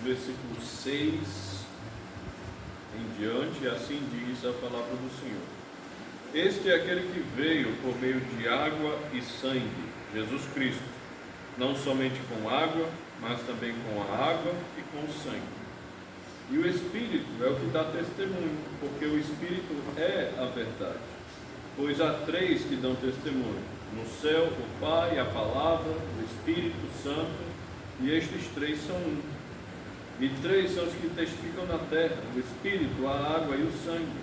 versículo 6 em diante, e assim diz a palavra do Senhor. Este é aquele que veio por meio de água e sangue, Jesus Cristo, não somente com água, mas também com a água e com o sangue. E o Espírito é o que dá testemunho, porque o Espírito é a verdade. Pois há três que dão testemunho: no céu, o Pai, a Palavra, o Espírito Santo, e estes três são um. E três são os que testificam na terra: o Espírito, a água e o sangue.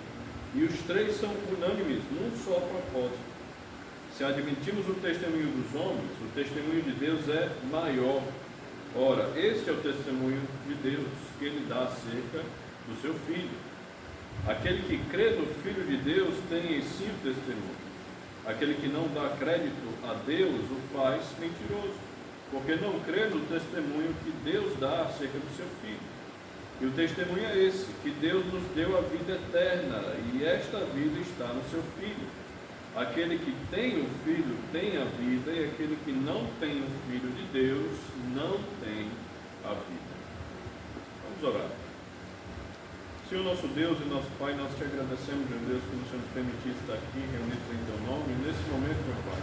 E os três são unânimes num só propósito. Se admitimos o testemunho dos homens, o testemunho de Deus é maior. Ora, este é o testemunho de Deus, que Ele dá acerca do seu Filho. Aquele que crê no Filho de Deus tem em si o testemunho. Aquele que não dá crédito a Deus o faz mentiroso, porque não crê no testemunho que Deus dá acerca do seu Filho. E o testemunho é esse, que Deus nos deu a vida eterna, e esta vida está no seu Filho. Aquele que tem o Filho tem a vida, e aquele que não tem o Filho de Deus não tem a vida. Vamos orar. Senhor nosso Deus e nosso Pai, nós te agradecemos, meu Deus, que o Senhor nos permitisse estar aqui reunidos em teu nome. E nesse momento, meu Pai,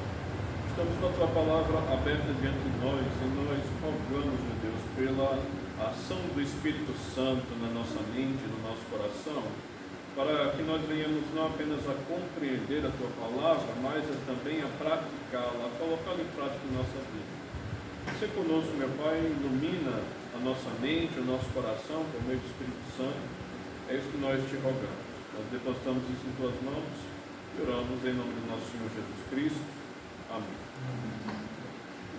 estamos com a tua palavra aberta diante de nós, e nós rogamos, meu Deus, pela ação do Espírito Santo na nossa mente, no nosso coração, para que nós venhamos não apenas a compreender a tua palavra, mas também a praticá-la, a colocá-la em prática em nossa vida. Seja conosco, meu Pai, ilumina a nossa mente, o nosso coração por meio do Espírito Santo. É isso que nós te rogamos. Nós depositamos isso em tuas mãos e oramos em nome do nosso Senhor Jesus Cristo. Amém.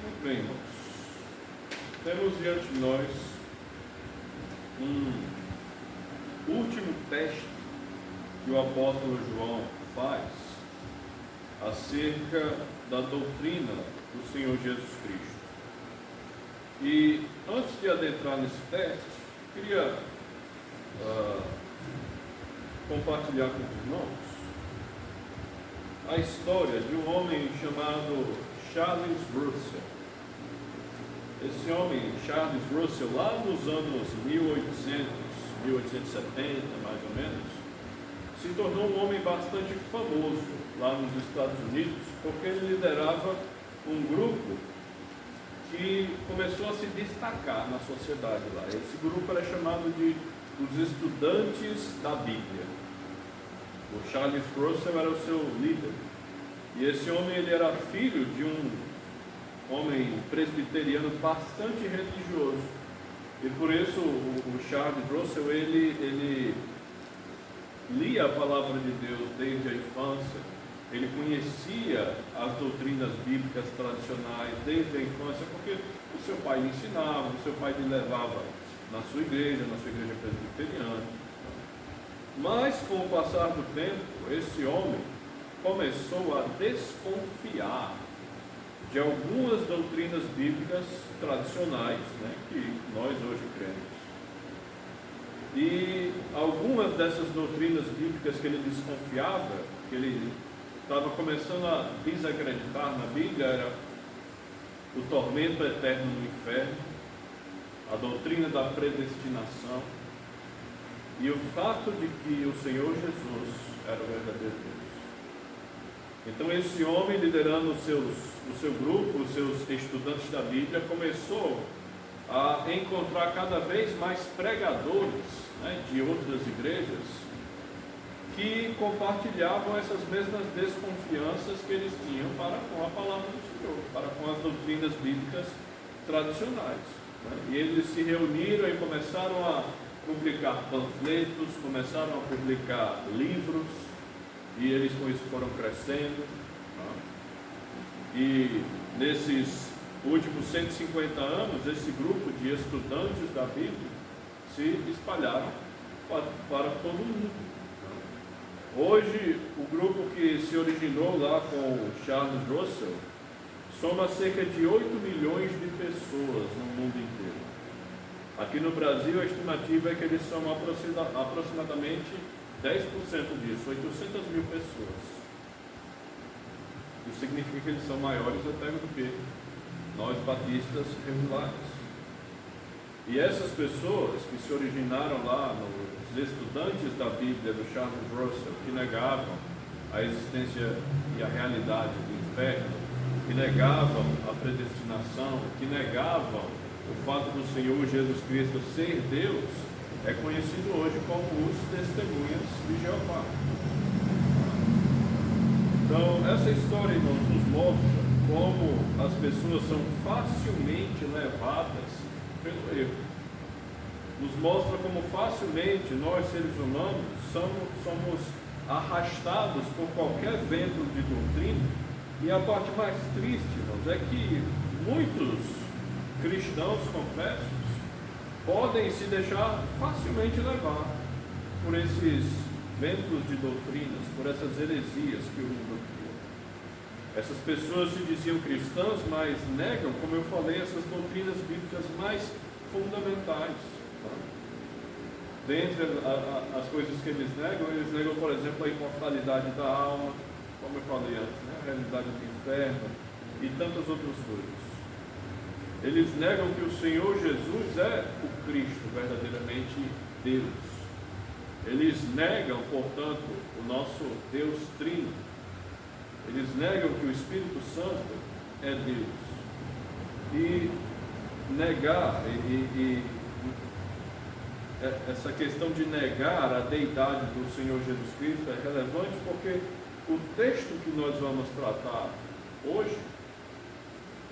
Muito bem, irmãos. Temos diante de nós um último teste que o apóstolo João faz acerca da doutrina do Senhor Jesus Cristo. E antes de adentrar nesse teste, queria compartilhar com os irmãos a história de um homem chamado Charles Russell. Esse homem, Charles Russell, lá nos anos 1870, mais ou menos, se tornou um homem bastante famoso lá nos Estados Unidos, porque ele liderava um grupo que começou a se destacar na sociedade lá. Esse grupo era chamado de os Estudantes da Bíblia. O Charles Russell era o seu líder. E esse homem, ele era filho de um homem presbiteriano bastante religioso. E por isso o Charles Russell, ele lia a palavra de Deus desde a infância. Ele conhecia as doutrinas bíblicas tradicionais desde a infância, porque o seu pai lhe ensinava, o seu pai lhe levava na sua igreja presbiteriana. Mas com o passar do tempo, esse homem começou a desconfiar de algumas doutrinas bíblicas tradicionais, que nós hoje cremos. E algumas dessas doutrinas bíblicas que ele desconfiava, que ele estava começando a desacreditar na Bíblia, era o tormento eterno no inferno, a doutrina da predestinação e o fato de que o Senhor Jesus era o verdadeiro Deus. Então esse homem, liderando o seu grupo, os seus estudantes da Bíblia, começou a encontrar cada vez mais pregadores de outras igrejas que compartilhavam essas mesmas desconfianças que eles tinham para com a palavra do Senhor, para com as doutrinas bíblicas tradicionais. E eles se reuniram e começaram a publicar panfletos, começaram a publicar livros, e eles com isso foram crescendo. E nesses últimos 150 anos, esse grupo de estudantes da Bíblia se espalharam para todo mundo. Hoje, o grupo que se originou lá com o Charles Russell soma cerca de 8 milhões de pessoas no mundo inteiro. Aqui no Brasil, a estimativa é que eles somam aproximadamente 10% disso, 800 mil pessoas. Isso significa que eles são maiores até do que nós batistas regulares. E essas pessoas que se originaram lá nos estudantes da Bíblia do Charles Russell, que negavam a existência e a realidade do inferno, que negavam a predestinação, que negavam o fato do Senhor Jesus Cristo ser Deus, é conhecido hoje como os testemunhas de Jeová. Então, essa história, irmãos, nos mostra como as pessoas são facilmente levadas pelo erro. Nos mostra como facilmente nós, seres humanos, somos arrastados por qualquer vento de doutrina. E a parte mais triste, irmãos, é que muitos cristãos confessos podem se deixar facilmente levar por esses ventos de doutrinas, por essas heresias que o mundo cria. Essas pessoas se diziam cristãs, mas negam, como eu falei, essas doutrinas bíblicas mais fundamentais. Dentre as coisas que eles negam, por exemplo, a imortalidade da alma, como eu falei antes, né? A realidade do inferno e tantas outras coisas. Eles negam que o Senhor Jesus é o Cristo, verdadeiramente Deus. Eles negam, portanto, o nosso Deus Trino. Eles negam que o Espírito Santo é Deus. E negar, essa questão de negar a deidade do Senhor Jesus Cristo é relevante porque o texto que nós vamos tratar hoje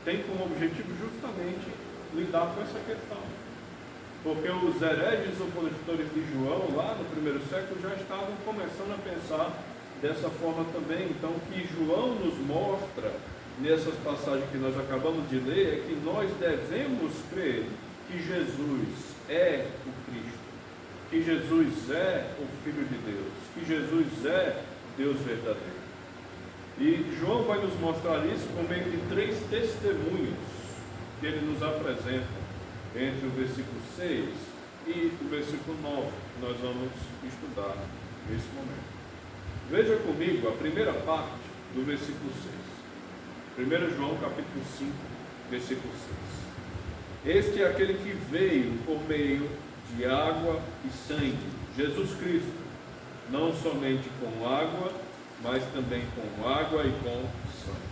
tem como objetivo justamente lidar com essa questão. Porque os hereges opositores de João, lá no primeiro século, já estavam começando a pensar dessa forma também. Então, o que João nos mostra nessas passagens que nós acabamos de ler é que nós devemos crer que Jesus é o Cristo, que Jesus é o Filho de Deus, que Jesus é Deus verdadeiro. E João vai nos mostrar isso por meio de 3 testemunhos que ele nos apresenta entre o versículo 6 e o versículo 9, que nós vamos estudar nesse momento. Veja comigo a primeira parte do versículo 6. 1 João capítulo 5, versículo 6. Este é aquele que veio por meio de água e sangue, Jesus Cristo, não somente com água, mas também com água e com sangue.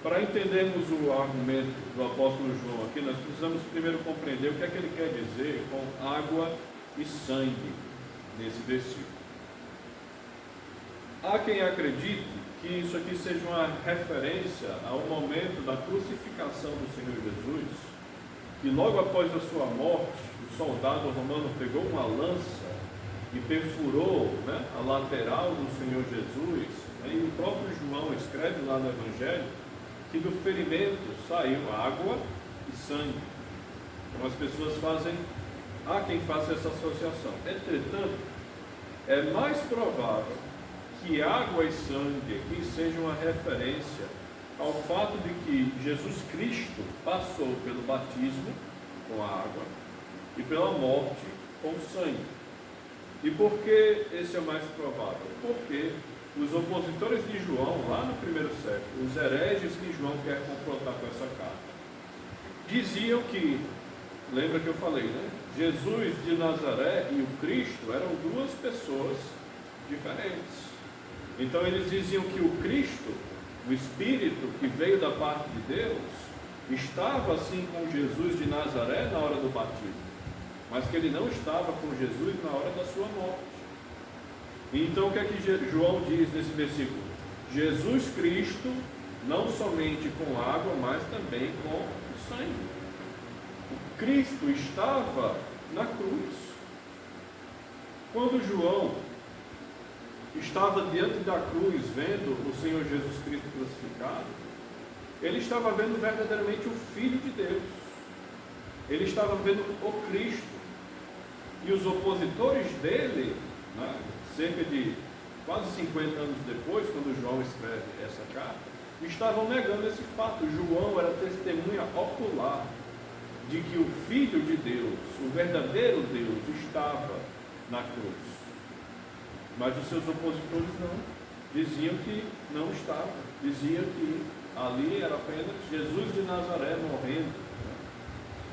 Para entendermos o argumento do apóstolo João aqui, nós precisamos primeiro compreender o que é que ele quer dizer com água e sangue nesse versículo. Há quem acredite que isso aqui seja uma referência ao momento da crucificação do Senhor Jesus, que logo após a sua morte, o soldado romano pegou uma lança e perfurou, né, a lateral do Senhor Jesus, e o próprio João escreve lá no Evangelho que do ferimento saiu água e sangue. Então as pessoas há quem faça essa associação. Entretanto, é mais provável que água e sangue aqui sejam uma referência ao fato de que Jesus Cristo passou pelo batismo com a água e pela morte com o sangue. E por que esse é o mais provável? Porque os opositores de João, lá no primeiro século, os hereges que João quer confrontar com essa carta, diziam que, lembra que eu falei, né? Jesus de Nazaré e o Cristo eram 2 pessoas diferentes. Então eles diziam que o Cristo, o Espírito que veio da parte de Deus, estava assim com Jesus de Nazaré na hora do batismo, mas que ele não estava com Jesus na hora da sua morte. Então o que é que João diz nesse versículo? Jesus Cristo, não somente com água, mas também com o sangue. O Cristo estava na cruz. Quando João estava diante da cruz, vendo o Senhor Jesus Cristo crucificado, ele estava vendo verdadeiramente o Filho de Deus. Ele estava vendo o Cristo. E os opositores dele, né, cerca de quase 50 anos depois, quando João escreve essa carta, estavam negando esse fato. João era testemunha ocular de que o Filho de Deus, o verdadeiro Deus, estava na cruz. Mas os seus opositores não, diziam que não estava, diziam que ali era apenas Jesus de Nazaré morrendo.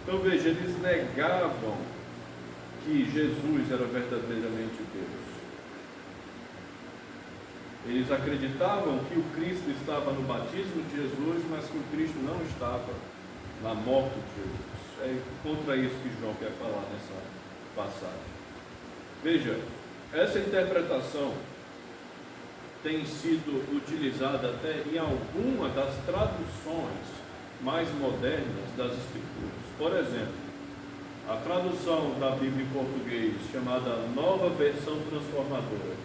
Então veja, eles negavam que Jesus era verdadeiramente Deus. Eles acreditavam que o Cristo estava no batismo de Jesus, mas que o Cristo não estava na morte de Jesus. É contra isso que João quer falar nessa passagem. Veja, essa interpretação tem sido utilizada até em alguma das traduções mais modernas das Escrituras. Por exemplo, a tradução da Bíblia em português, chamada Nova Versão Transformadora,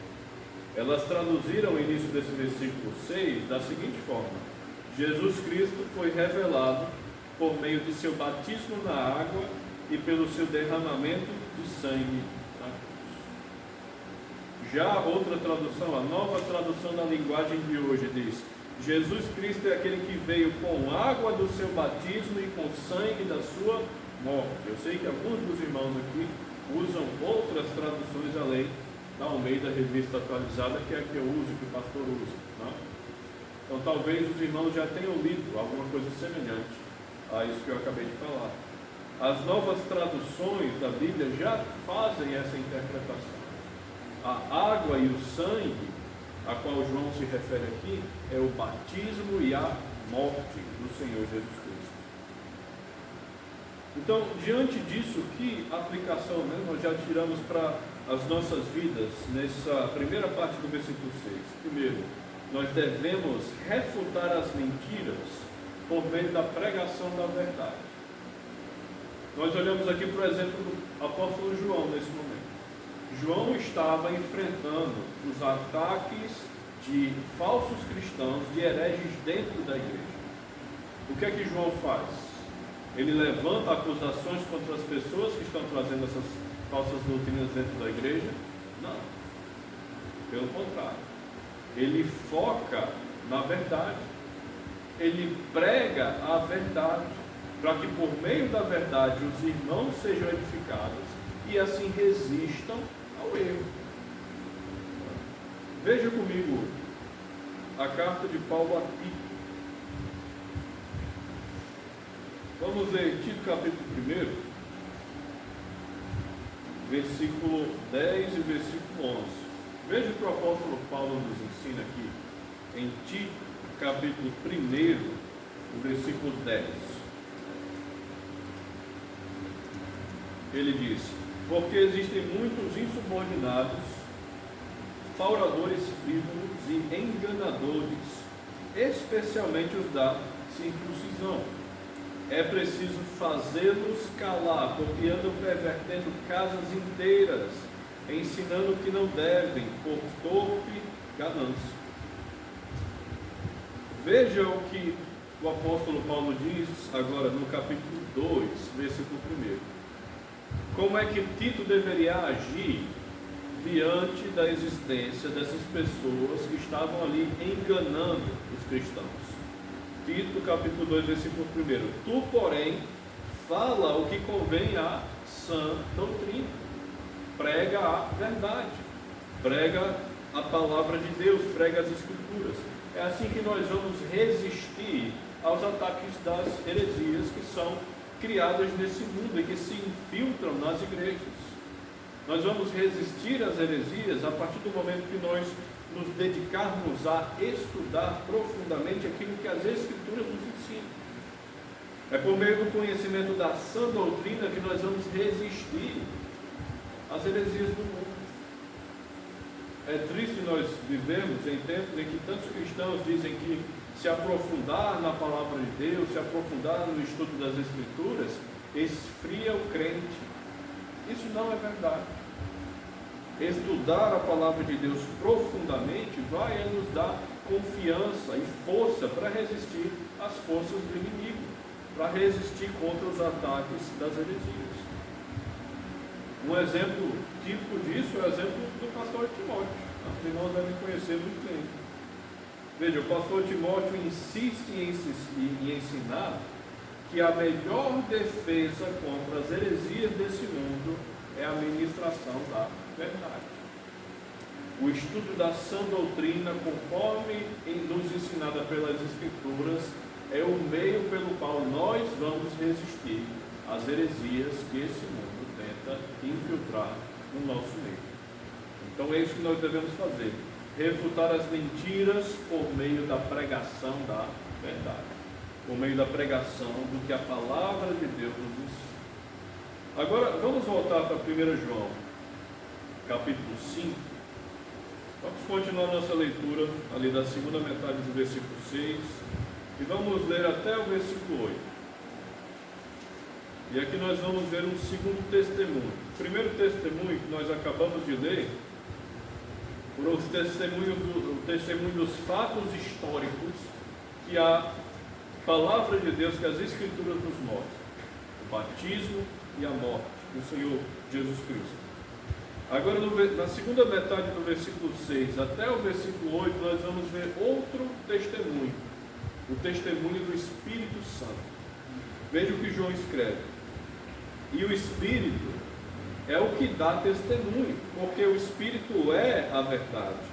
elas traduziram o início desse versículo 6 da seguinte forma: Jesus Cristo foi revelado por meio de seu batismo na água e pelo seu derramamento de sangue na cruz. Já outra tradução, a Nova Tradução da Linguagem de hoje, diz: Jesus Cristo é aquele que veio com água do seu batismo e com sangue da sua morte. Eu sei que alguns dos irmãos aqui usam outras traduções além da Almeida Revista Atualizada, que é a que eu uso, que o pastor usa, né? Então talvez os irmãos já tenham lido alguma coisa semelhante a isso que eu acabei de falar. As novas traduções da Bíblia já fazem essa interpretação. A água e o sangue a qual João se refere aqui é o batismo e a morte do Senhor Jesus Cristo. Então, diante disso, que aplicação nós já tiramos para as nossas vidas nessa primeira parte do versículo 6? Primeiro, nós devemos refutar as mentiras por meio da pregação da verdade. Nós olhamos aqui, por exemplo, do apóstolo João nesse momento. João estava enfrentando os ataques de falsos cristãos, de hereges dentro da igreja. O que é que João faz? Ele levanta acusações contra as pessoas que estão trazendo essas falsas doutrinas dentro da igreja? Não. Pelo contrário. Ele foca na verdade. Ele prega a verdade, para que por meio da verdade os irmãos sejam edificados e assim resistam ao erro. Veja comigo a carta de Paulo a Tito. Vamos ler Tito capítulo 1, versículo 10 e versículo 11. Veja o que o apóstolo Paulo nos ensina aqui em Tito capítulo 1, versículo 10. Ele diz: porque existem muitos insubordinados, fauradores frívolos e enganadores, especialmente os da circuncisão. É preciso fazê-los calar, porque andam pervertendo casas inteiras, ensinando o que não devem, por torpe ganância. Veja o que o apóstolo Paulo diz agora no capítulo 2, versículo 1. Como é que Tito deveria agir diante da existência dessas pessoas que estavam ali enganando os cristãos? Tito capítulo 2, versículo 1. Tu, porém, fala o que convém à sã doutrina. Prega a verdade. Prega a palavra de Deus. Prega as Escrituras. É assim que nós vamos resistir aos ataques das heresias que são criadas nesse mundo e que se infiltram nas igrejas. Nós vamos resistir às heresias a partir do momento que nós nos dedicarmos a estudar profundamente aquilo que as Escrituras nos ensinam. É por meio do conhecimento da sã doutrina que nós vamos resistir às heresias do mundo. É triste nós vivemos em tempos em que tantos cristãos dizem que se aprofundar na palavra de Deus, se aprofundar no estudo das Escrituras, esfria o crente. Isso não é verdade. Estudar a palavra de Deus profundamente vai nos dar confiança e força para resistir às forças do inimigo, para resistir contra os ataques das heresias. Um exemplo típico disso é o exemplo do pastor Timóteo. Os irmãos devem conhecer muito bem. Veja, o pastor Timóteo insiste em ensinar que a melhor defesa contra as heresias desse mundo é a ministração da verdade. O estudo da sã doutrina, conforme nos ensinada pelas Escrituras, é o meio pelo qual nós vamos resistir as heresias que esse mundo tenta infiltrar no nosso meio. Então é isso que nós devemos fazer: refutar as mentiras por meio da pregação da verdade, por meio da pregação do que a palavra de Deus nos ensina. Agora vamos voltar para 1 João, capítulo 5. Vamos continuar nossa leitura ali da segunda metade do versículo 6 e vamos ler até o versículo 8. E aqui nós vamos ver um segundo testemunho. O primeiro testemunho que nós acabamos de ler por o testemunho dos fatos históricos que a palavra de Deus, que as Escrituras nos mostram: o batismo e a morte do Senhor Jesus Cristo. Agora, na segunda metade do versículo 6 até o versículo 8, nós vamos ver outro testemunho, o testemunho do Espírito Santo. Veja o que João escreve: e o Espírito é o que dá testemunho, porque o Espírito é a verdade.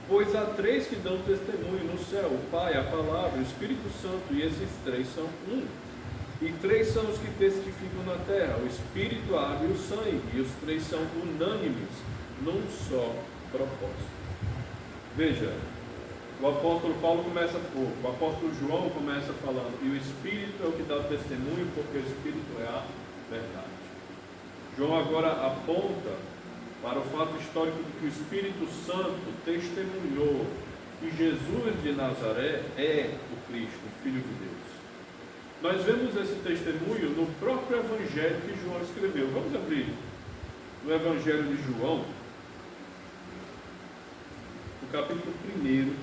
Pois há três que dão testemunho no céu: o Pai, a Palavra, o Espírito Santo, e esses três são um. E três são os que testificam na terra: o Espírito, a água e o sangue, e os três são unânimes num só propósito. Veja, o apóstolo Paulo começa o apóstolo João começa falando: e o Espírito é o que dá testemunho, porque o Espírito é a verdade. João agora aponta para o fato histórico de que o Espírito Santo testemunhou que Jesus de Nazaré é o Cristo, o Filho de Deus. Nós vemos esse testemunho no próprio Evangelho que João escreveu. Vamos abrir no Evangelho de João, no capítulo 1,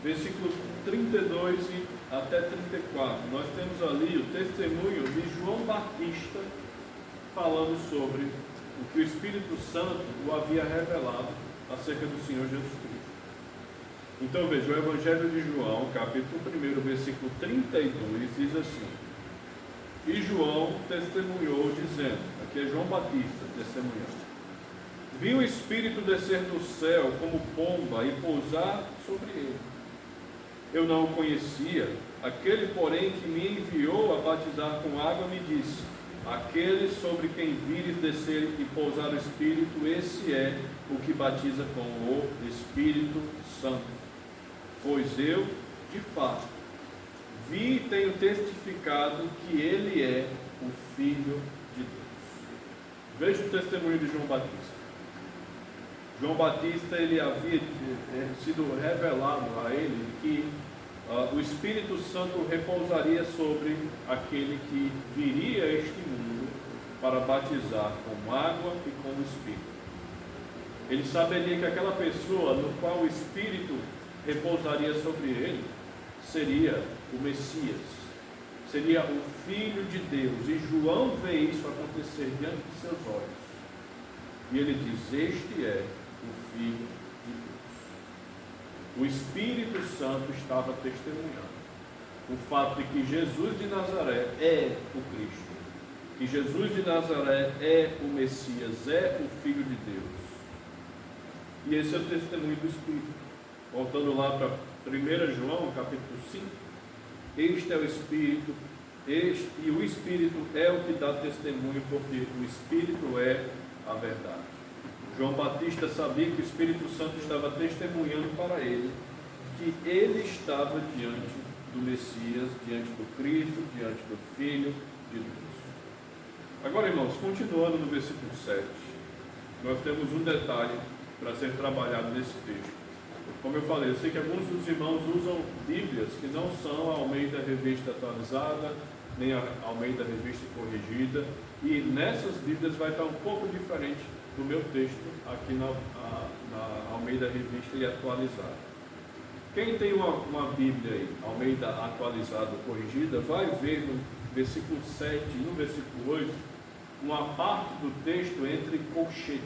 versículo 32 e até 34. Nós temos ali o testemunho de João Batista falando sobre o que o Espírito Santo o havia revelado acerca do Senhor Jesus Cristo. Então veja, o Evangelho de João, capítulo 1, versículo 32, diz assim: e João testemunhou dizendo, aqui é João Batista testemunhando: vi o Espírito descer do céu como pomba e pousar sobre ele. Eu não o conhecia. Aquele, porém, que me enviou a batizar com água, me disse: aquele sobre quem vires descer e pousar o Espírito, esse é o que batiza com o Espírito Santo. Pois eu, de fato, vi e tenho testificado que ele é o Filho de Deus. Veja o testemunho de João Batista. João Batista, ele havia sido revelado a ele que o Espírito Santo repousaria sobre aquele que viria a este mundo para batizar com água e com o Espírito. Ele saberia que aquela pessoa no qual o Espírito repousaria sobre ele seria o Messias, seria o Filho de Deus. E João vê isso acontecer diante de seus olhos. E ele diz: este é o Filho de Deus. O Espírito Santo estava testemunhando o fato de que Jesus de Nazaré é o Cristo, que Jesus de Nazaré é o Messias, é o Filho de Deus. E esse é o testemunho do Espírito. Voltando lá para 1 João, capítulo 5, este é o Espírito, e o Espírito é o que dá testemunho, porque o Espírito é a verdade. João Batista sabia que o Espírito Santo estava testemunhando para ele que ele estava diante do Messias, diante do Cristo, diante do Filho de Deus. Agora, irmãos, continuando no versículo 7, nós temos um detalhe para ser trabalhado nesse texto. Como eu falei, eu sei que alguns dos irmãos usam Bíblias que não são a Almeida Revista Atualizada, nem a Almeida Revista Corrigida, e nessas Bíblias vai estar um pouco diferente do meu texto aqui na Almeida Revista e Atualizada. Quem tem uma Bíblia aí, Almeida Atualizada ou Corrigida, vai ver no versículo 7 e no versículo 8 uma parte do texto entre colchetes.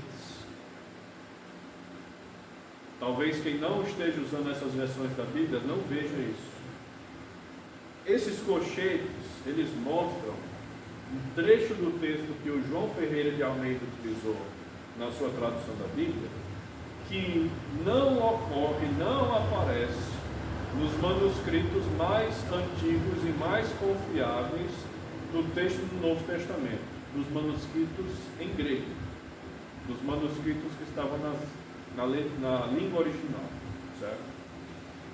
Talvez quem não esteja usando essas versões da Bíblia não veja isso. Esses colchetes, eles mostram um trecho do texto que o João Ferreira de Almeida utilizou na sua tradução da Bíblia, que não ocorre, não aparece nos manuscritos mais antigos e mais confiáveis do texto do Novo Testamento, dos manuscritos em grego, dos manuscritos que estavam na língua original, certo?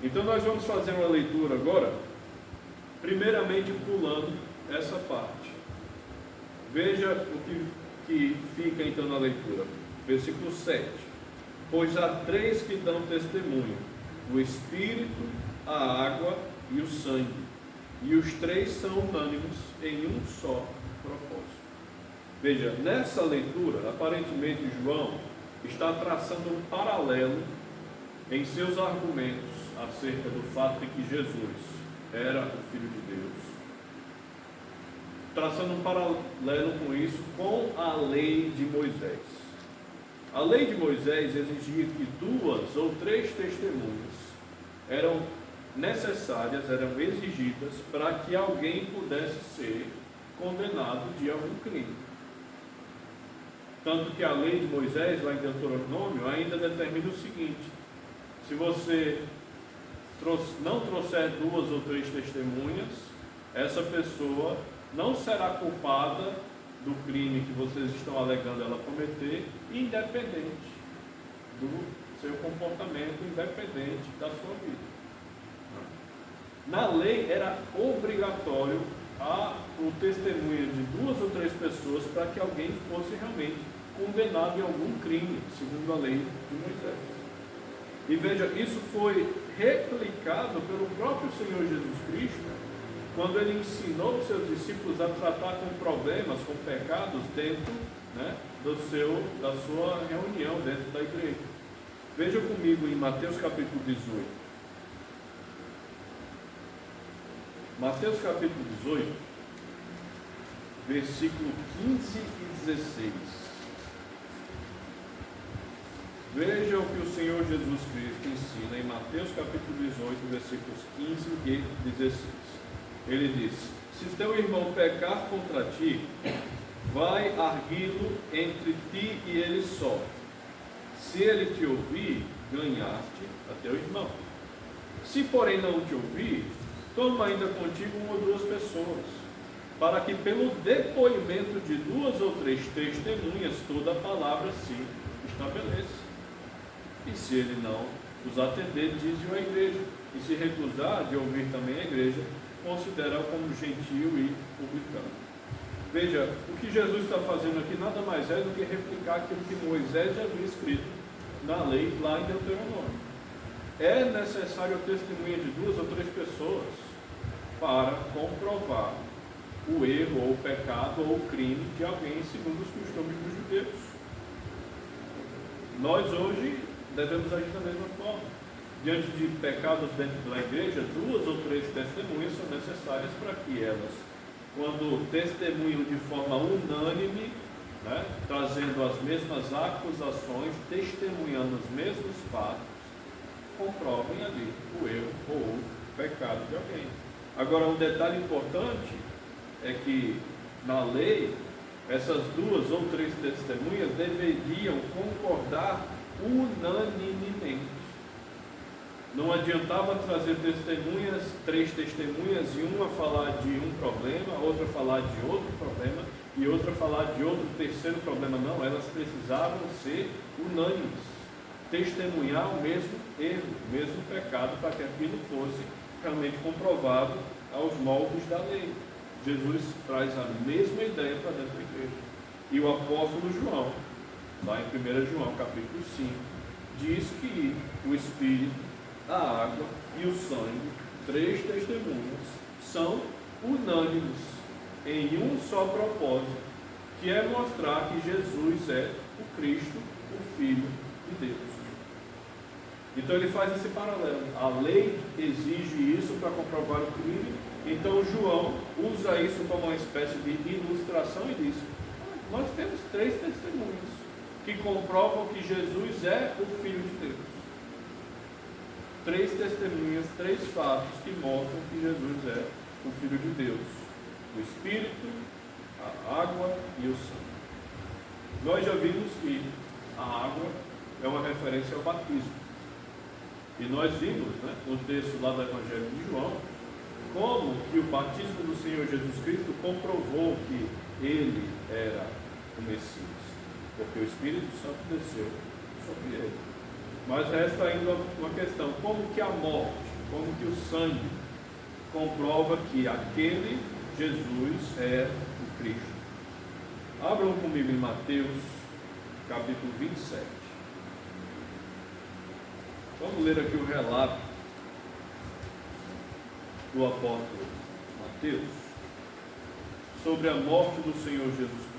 Então nós vamos fazer uma leitura agora, primeiramente pulando essa parte. Veja o que fica então na leitura, versículo 7. Pois há três que dão testemunho: o Espírito, a água e o sangue, e os três são unânimes em um só propósito. Veja, nessa leitura, aparentemente João está traçando um paralelo em seus argumentos acerca do fato de que Jesus era o Filho de Deus, traçando um paralelo com isso com a lei de Moisés. A lei de Moisés exigia que 2 ou 3 testemunhas eram necessárias, eram exigidas para que alguém pudesse ser condenado de algum crime. Tanto que a lei de Moisés, lá em Deuteronômio, ainda determina o seguinte: se você não trouxer 2 ou 3 testemunhas, essa pessoa não será culpada do crime que vocês estão alegando ela cometer, independente do seu comportamento, independente da sua vida. Na lei era obrigatório o testemunho de 2 ou 3 pessoas para que alguém fosse realmente condenado em algum crime, segundo a lei de Moisés. E veja, isso foi replicado pelo próprio Senhor Jesus Cristo, quando ele ensinou os seus discípulos a tratar com problemas, com pecados dentro, da sua reunião, dentro da igreja. Veja comigo em Mateus capítulo 18. Mateus capítulo 18, versículo 15 e 16. Veja o que o Senhor Jesus Cristo ensina em Mateus capítulo 18, versículos 15 e 16. Ele diz: se teu irmão pecar contra ti, vai arguí-lo entre ti e ele só. Se ele te ouvir, ganhaste a teu irmão. Se porém não te ouvir, toma ainda contigo 1 ou 2 pessoas, para que pelo depoimento de 2 ou 3 testemunhas toda a palavra se estabeleça. E se ele não os atender, diz-o à igreja. E se recusar de ouvir também a igreja, considera-o como gentil e publicano. Veja, o que Jesus está fazendo aqui nada mais é do que replicar aquilo que Moisés já havia escrito na lei lá em Deuteronômio. É necessário a testemunha de 2 ou 3 pessoas para comprovar o erro, ou o pecado, ou o crime de alguém segundo os costumes dos judeus. Nós hoje devemos agir da mesma forma. Diante de pecados dentro da igreja, 2 ou 3 testemunhas são necessárias para que elas, quando testemunham de forma unânime, trazendo as mesmas acusações, testemunhando os mesmos fatos, comprovem ali o erro ou o pecado de alguém. Agora, um detalhe importante é que na lei, essas 2 ou 3 testemunhas deveriam concordar unanimemente. Não adiantava trazer testemunhas, 3 testemunhas, e uma falar de um problema, outra falar de outro problema, e outra falar de outro terceiro problema. Não, elas precisavam ser unânimes, testemunhar o mesmo erro, o mesmo pecado, para que aquilo fosse realmente comprovado aos moldes da lei. Jesus traz a mesma ideia para dentro da igreja. E o apóstolo João, lá em 1 João capítulo 5, diz que o Espírito, a água e o sangue, 3 testemunhas, são unânimes em um só propósito, que é mostrar que Jesus é o Cristo, o Filho de Deus. Então ele faz esse paralelo. A lei exige isso para comprovar o crime. Então João usa isso como uma espécie de ilustração e diz: nós temos 3 testemunhas que comprovam que Jesus é o Filho de Deus. 3 testemunhas, 3 fatos que mostram que Jesus é o Filho de Deus: o Espírito, a água e o sangue. Nós já vimos que a água é uma referência ao batismo. E nós vimos, né, no texto lá do Evangelho de João, como que o batismo do Senhor Jesus Cristo comprovou que ele era o Messias, porque o Espírito Santo desceu sobre ele. Mas resta ainda uma questão: como que a morte, como que o sangue comprova que aquele Jesus é o Cristo? Abram comigo em Mateus, capítulo 27. Vamos ler aqui o relato do apóstolo Mateus sobre a morte do Senhor Jesus Cristo.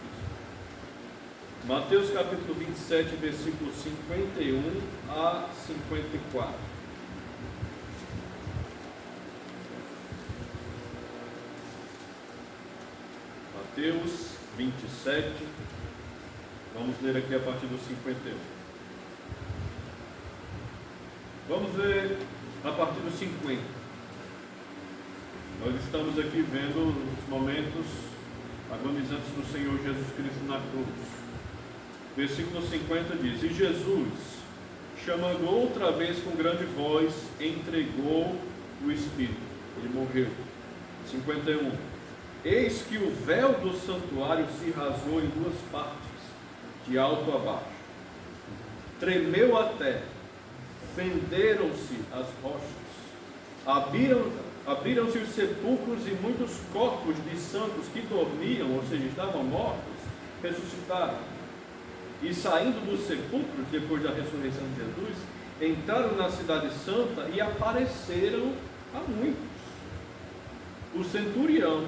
Mateus capítulo 27, versículos 51 a 54. Mateus 27, vamos ler aqui a partir do 51. Vamos ler a partir do 50. Nós estamos aqui vendo os momentos agonizantes do Senhor Jesus Cristo na cruz. Versículo 50 diz: E Jesus, chamando outra vez com grande voz, entregou o Espírito. Ele morreu. 51. Eis que o véu do santuário se rasgou em duas partes, de alto a baixo. Tremeu a terra, fenderam-se as rochas, abriram-se os sepulcros, e muitos corpos de santos que dormiam, ou seja, estavam mortos, ressuscitaram. E saindo dos sepulcros, depois da ressurreição de Jesus, entraram na cidade santa e apareceram a muitos. O centurião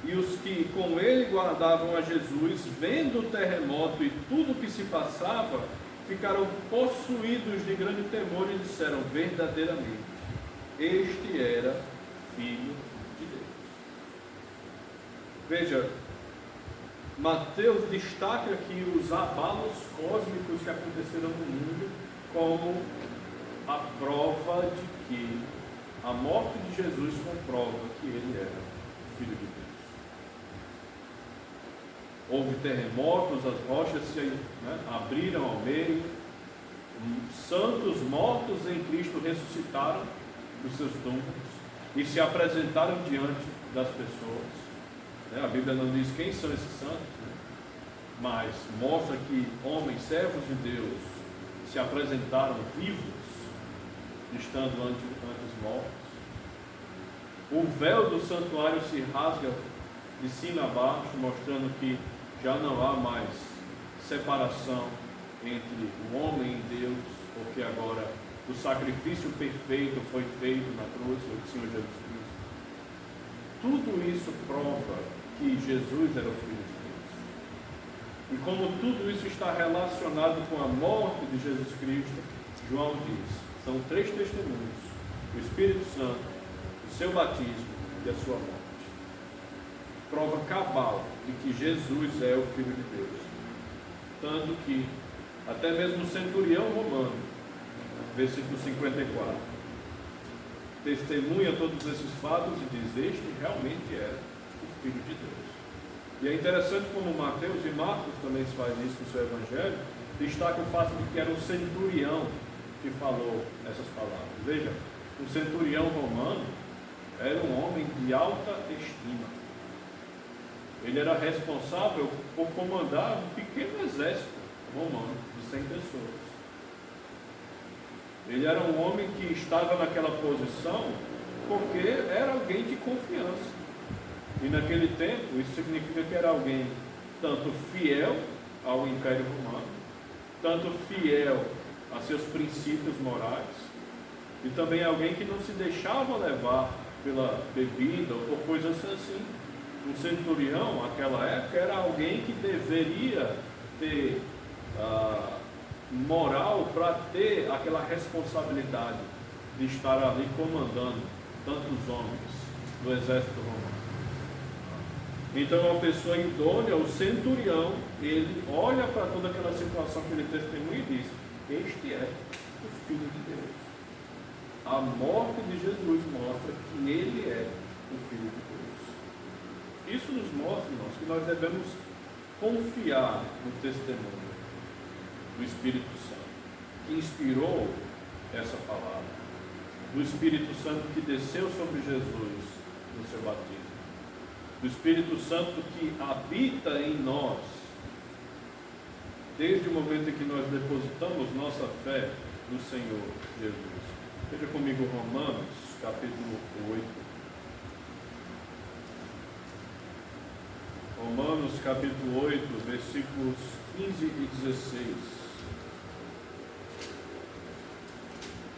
e os que com ele guardavam a Jesus, vendo o terremoto e tudo o que se passava, ficaram possuídos de grande temor e disseram: verdadeiramente, este era Filho de Deus. Veja, Mateus destaca aqui os abalos cósmicos que aconteceram no mundo como a prova de que a morte de Jesus comprova que ele era Filho de Deus. Houve terremotos, as rochas se abriram ao meio, santos mortos em Cristo ressuscitaram dos seus túmulos e se apresentaram diante das pessoas. A Bíblia não diz quem são esses santos, mas mostra que homens, servos de Deus, se apresentaram vivos, estando antes mortos. O véu do santuário se rasga de cima a baixo, mostrando que já não há mais separação entre o homem e Deus, porque agora o sacrifício perfeito foi feito na cruz do Senhor Jesus Cristo. Tudo isso prova que Jesus era o Filho de Deus. E como tudo isso está relacionado com a morte de Jesus Cristo, João diz: são três testemunhos: o Espírito Santo, o seu batismo e a sua morte. Prova cabal de que Jesus é o Filho de Deus. Tanto que até mesmo o centurião romano, versículo 54, testemunha todos esses fatos e diz: este realmente é o Filho de Deus. E é interessante como Mateus e Marcos também faz isso no seu Evangelho, destaca o fato de que era um centurião que falou essas palavras. Veja, o centurião romano era um homem de alta estima. Ele era responsável por comandar um pequeno exército romano de 100 pessoas. Ele era um homem que estava naquela posição porque era alguém de confiança. E naquele tempo, isso significa que era alguém tanto fiel ao Império Romano, tanto fiel a seus princípios morais, e também alguém que não se deixava levar pela bebida ou por coisas assim. Um centurião, naquela época, era alguém que deveria ter moral para ter aquela responsabilidade de estar ali comandando tantos homens do exército romano. Então, uma pessoa idônea, o centurião, ele olha para toda aquela situação que ele testemunha e diz: este é o Filho de Deus. A morte de Jesus mostra que ele é o Filho de Deus. Isso nos mostra, irmãos, que nós devemos confiar no testemunho do Espírito Santo, que inspirou essa palavra, do Espírito Santo que desceu sobre Jesus no seu batismo, do Espírito Santo que habita em nós, desde o momento em que nós depositamos nossa fé no Senhor Jesus. Veja comigo Romanos, capítulo 8. Romanos, capítulo 8, versículos 15 e 16.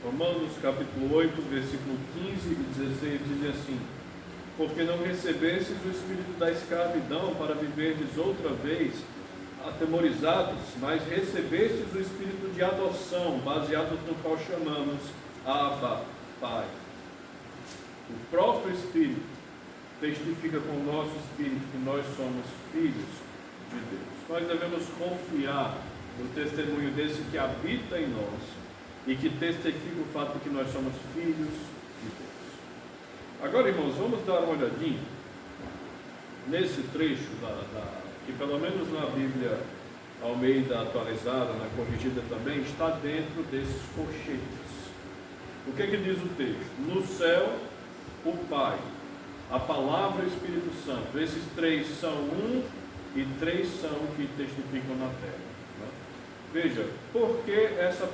Romanos, capítulo 8, versículo 15 e 16, diz assim: porque não recebestes o espírito da escravidão para viverdes outra vez atemorizados, mas recebestes o espírito de adoção, baseado no qual chamamos Abba, Pai. O próprio Espírito testifica com o nosso espírito que nós somos filhos de Deus. Nós devemos confiar no testemunho desse que habita em nós e que testifica o fato de que nós somos filhos de Deus. Agora, irmãos, vamos dar uma olhadinha nesse trecho que pelo menos na Bíblia Almeida atualizada, na corrigida também, está dentro desses colchetes. O que diz o texto? No céu, o Pai, a palavra e o Espírito Santo. Esses três são um e três são que testificam na terra. Né? Veja, por que essas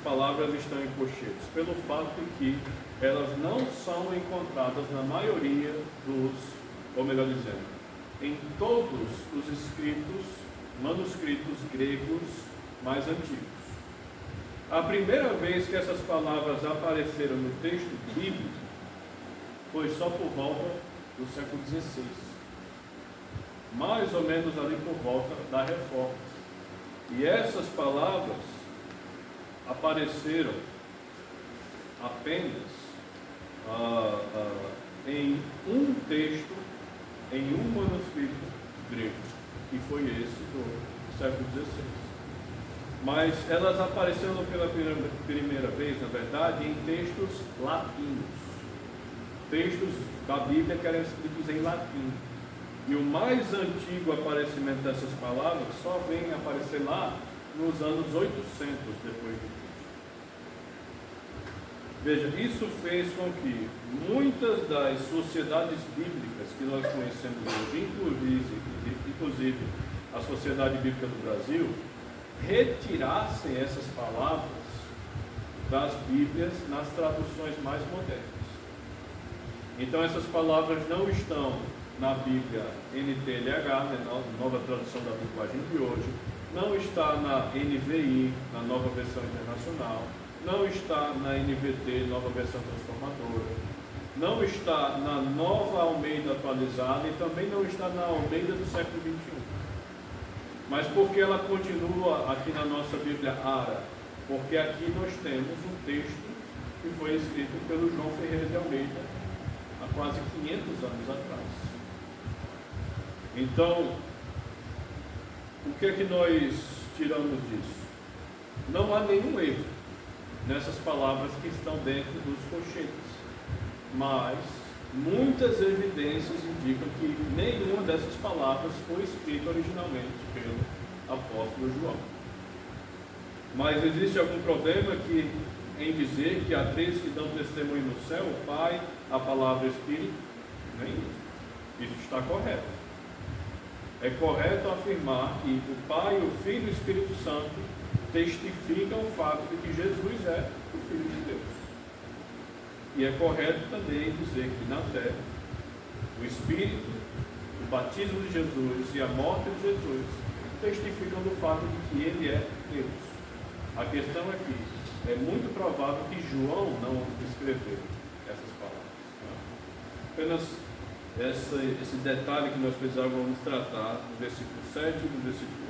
palavras estão em colchetes? Pelo fato de que elas não são encontradas na maioria ou melhor dizendo, em todos os escritos, manuscritos gregos mais antigos. A primeira vez que essas palavras apareceram no texto bíblico foi só por volta do século XVI, mais ou menos ali por volta da Reforma. E essas palavras apareceram apenas em um texto, em um manuscrito grego, que foi esse do século XVI. Mas elas apareceram pela primeira vez, na verdade, em textos latinos, textos da Bíblia que eram escritos em latim. E o mais antigo aparecimento dessas palavras só vem aparecer lá nos anos 800 depois de Cristo. Veja, isso fez com que muitas das sociedades bíblicas que nós conhecemos hoje, inclusive a Sociedade Bíblica do Brasil, retirassem essas palavras das Bíblias nas traduções mais modernas. Então essas palavras não estão na Bíblia NTLH, né, nova tradução da linguagem de hoje, não está na NVI, na nova versão internacional, não está na NVT, nova versão transformadora, não está na nova Almeida atualizada e também não está na Almeida do século XXI. Mas por que ela continua aqui na nossa Bíblia Ara? Porque aqui nós temos um texto que foi escrito pelo João Ferreira de Almeida há quase 500 anos atrás. Então, o que é que nós tiramos disso? Não há nenhum erro nessas palavras que estão dentro dos colchetes, mas muitas evidências indicam que nenhuma dessas palavras foi escrita originalmente pelo apóstolo João. Mas existe algum problema em dizer que há três que dão testemunho no céu, o Pai, a palavra e o Espírito? Nenhum. Isso está correto. É correto afirmar que o Pai, o Filho e o Espírito Santo testificam o fato de que Jesus é o Filho de Deus. E é correto também dizer que na terra, o Espírito, o batismo de Jesus e a morte de Jesus testificam do fato de que Ele é Deus. A questão é que é muito provável que João não escreveu essas palavras. Apenas esse detalhe que nós precisávamos tratar no versículo 7 e no versículo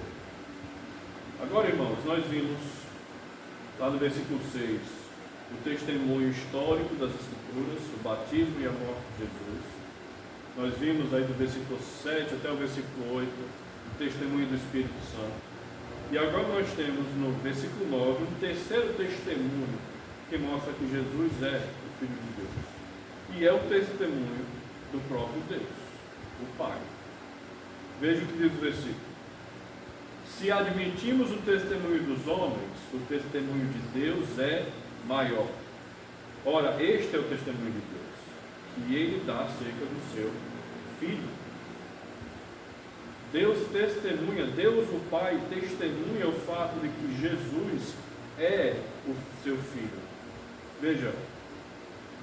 8. Agora, irmãos, nós vimos lá no versículo 6 o testemunho histórico das Escrituras, o batismo e a morte de Jesus. Nós vimos aí do versículo 7 até o versículo 8 o testemunho do Espírito Santo. E agora nós temos no versículo 9 um terceiro testemunho que mostra que Jesus é o Filho de Deus. E é o testemunho do próprio Deus, o Pai. Veja o que diz o versículo. Se admitimos o testemunho dos homens, o testemunho de Deus é maior. Ora, este é o testemunho de Deus, que Ele dá acerca do seu Filho. Deus testemunha, Deus o Pai testemunha o fato de que Jesus é o seu Filho. Veja,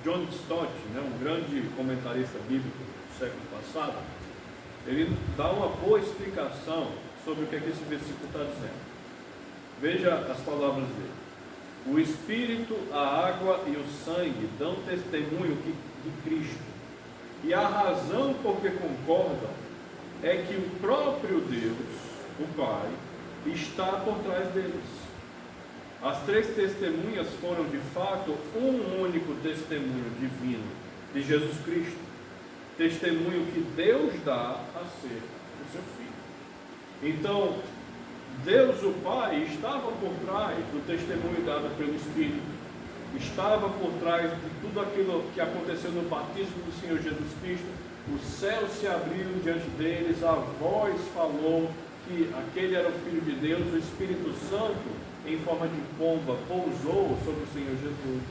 John Stott, um grande comentarista bíblico do século passado, ele dá uma boa explicação sobre o que esse versículo está dizendo. Veja as palavras dele. O Espírito, a água e o sangue dão testemunho de Cristo. E a razão por que concordam é que o próprio Deus, o Pai, está por trás deles. As três testemunhas foram de fato um único testemunho divino de Jesus Cristo. Testemunho que Deus dá acerca do seu Filho. Então, Deus o Pai estava por trás do testemunho dado pelo Espírito, estava por trás de tudo aquilo que aconteceu no batismo do Senhor Jesus Cristo. Os céus se abriram diante deles, a voz falou que aquele era o Filho de Deus, o Espírito Santo, em forma de pomba, pousou sobre o Senhor Jesus.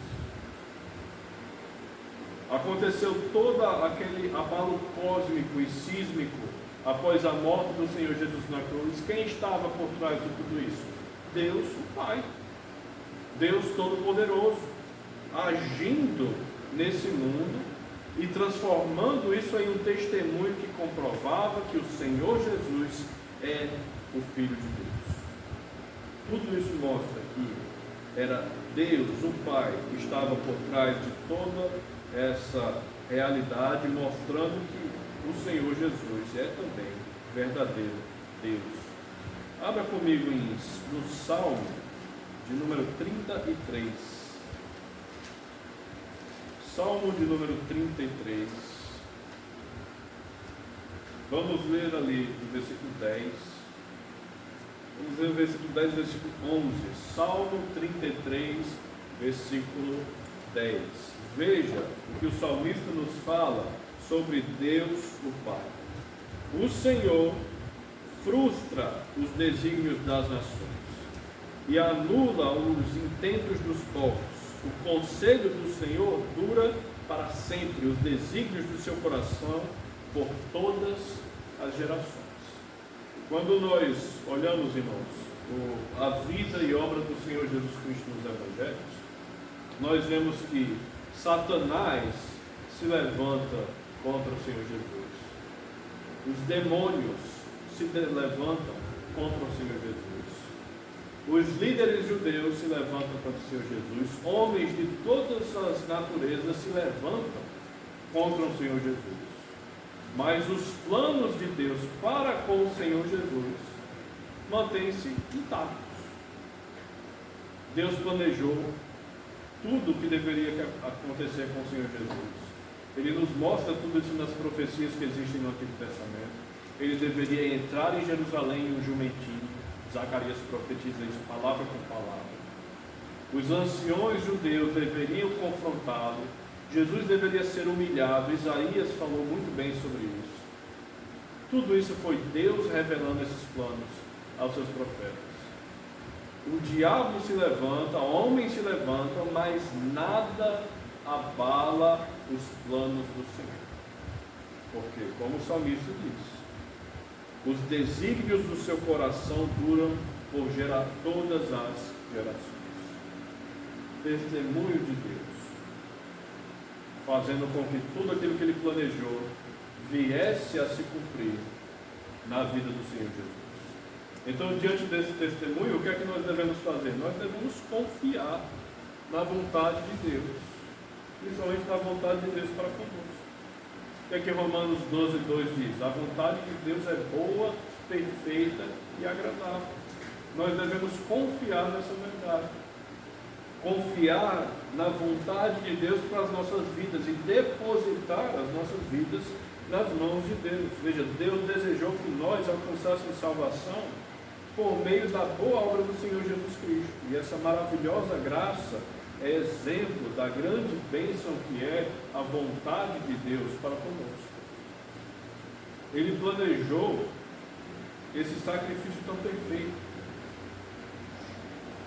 Aconteceu todo aquele abalo cósmico e sísmico após a morte do Senhor Jesus na cruz. Quem estava por trás de tudo isso? Deus, o Pai. Deus Todo-Poderoso, agindo nesse mundo e transformando isso em um testemunho que comprovava que o Senhor Jesus é o Filho de Deus. Tudo isso mostra que era Deus, o Pai, que estava por trás de toda essa realidade, mostrando que o Senhor Jesus é também verdadeiro Deus. Abra comigo no Salmo de número 33. Salmo de número 33. Vamos ler ali do versículo 10. Vamos ler o versículo 10 e versículo 11. Salmo 33, versículo 10. Veja o que o salmista nos fala sobre Deus, o Pai. O Senhor frustra os desígnios das nações e anula os intentos dos povos. O conselho do Senhor dura para sempre, os desígnios do seu coração por todas as gerações. Quando nós olhamos, irmãos, a vida e obra do Senhor Jesus Cristo nos Evangelhos, nós vemos que Satanás se levanta contra o Senhor Jesus. Os demônios se levantam contra o Senhor Jesus. Os líderes judeus se levantam contra o Senhor Jesus. Homens de todas as naturezas se levantam contra o Senhor Jesus. Mas os planos de Deus para com o Senhor Jesus mantêm-se intactos. Deus planejou tudo o que deveria acontecer com o Senhor Jesus. Ele nos mostra tudo isso nas profecias que existem no Antigo Testamento. Ele deveria entrar em Jerusalém em um jumentinho. Zacarias profetiza isso, palavra por palavra. Os anciões judeus deveriam confrontá-lo. Jesus deveria ser humilhado. Isaías falou muito bem sobre isso. Tudo isso foi Deus revelando esses planos aos seus profetas. O diabo se levanta, homens se levantam, mas nada abala os planos do Senhor. Porque, como o salmista diz, os desígnios do seu coração duram por todas as gerações. Testemunho de Deus, fazendo com que tudo aquilo que ele planejou viesse a se cumprir na vida do Senhor Jesus. Então, diante desse testemunho, o que é que nós devemos fazer? Nós devemos confiar na vontade de Deus, principalmente na vontade de Deus para conosco. O que é que Romanos 12:2 diz? A vontade de Deus é boa, perfeita e agradável. Nós devemos confiar nessa verdade. Confiar na vontade de Deus para as nossas vidas e depositar as nossas vidas nas mãos de Deus. Veja, Deus desejou que nós alcançássemos salvação por meio da boa obra do Senhor Jesus Cristo. E essa maravilhosa graça é exemplo da grande bênção que é a vontade de Deus para conosco. Ele planejou esse sacrifício tão perfeito.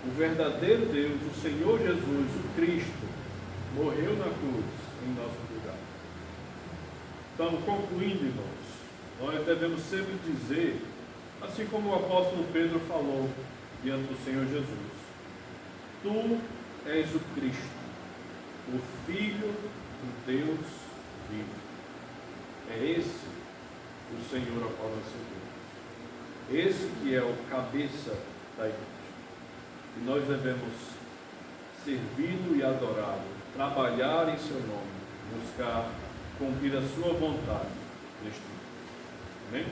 o verdadeiro Deus, o Senhor Jesus, o Cristo, morreu na cruz em nosso lugar. Então, concluindo, irmãos, nós devemos sempre dizer, assim como o apóstolo Pedro falou diante do Senhor Jesus: Tu és o Cristo, o Filho do Deus vivo. É esse o Senhor ao qual nós servimos. Esse que é o cabeça da igreja. E nós devemos servi-lo e adorá-lo, trabalhar em seu nome, buscar cumprir a sua vontade neste mundo. Amém?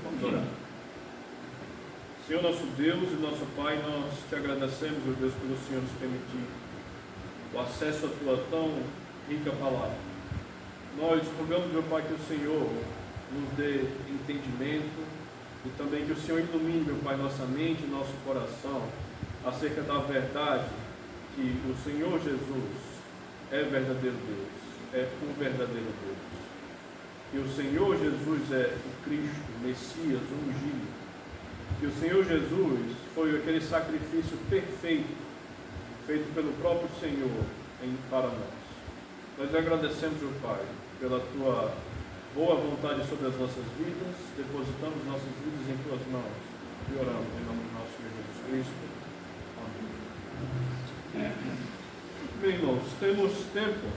Vamos orar. Senhor nosso Deus e nosso Pai, nós te agradecemos, meu Deus, pelo Senhor nos permitir o acesso à tua tão rica palavra. Nós rogamos, meu Pai, que o Senhor nos dê entendimento e também que o Senhor ilumine, meu Pai, nossa mente e nosso coração acerca da verdade que o Senhor Jesus é verdadeiro Deus, é o verdadeiro Deus. Que o Senhor Jesus é o Cristo, o Messias, o ungido. Que o Senhor Jesus foi aquele sacrifício perfeito, feito pelo próprio Senhor para nós. Nós agradecemos, meu Pai, pela tua boa vontade sobre as nossas vidas, depositamos nossas vidas em tuas mãos e oramos em nome do nosso Senhor Jesus Cristo. Amém. Bem, irmãos, temos tempo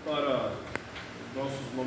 para os nossos momentos.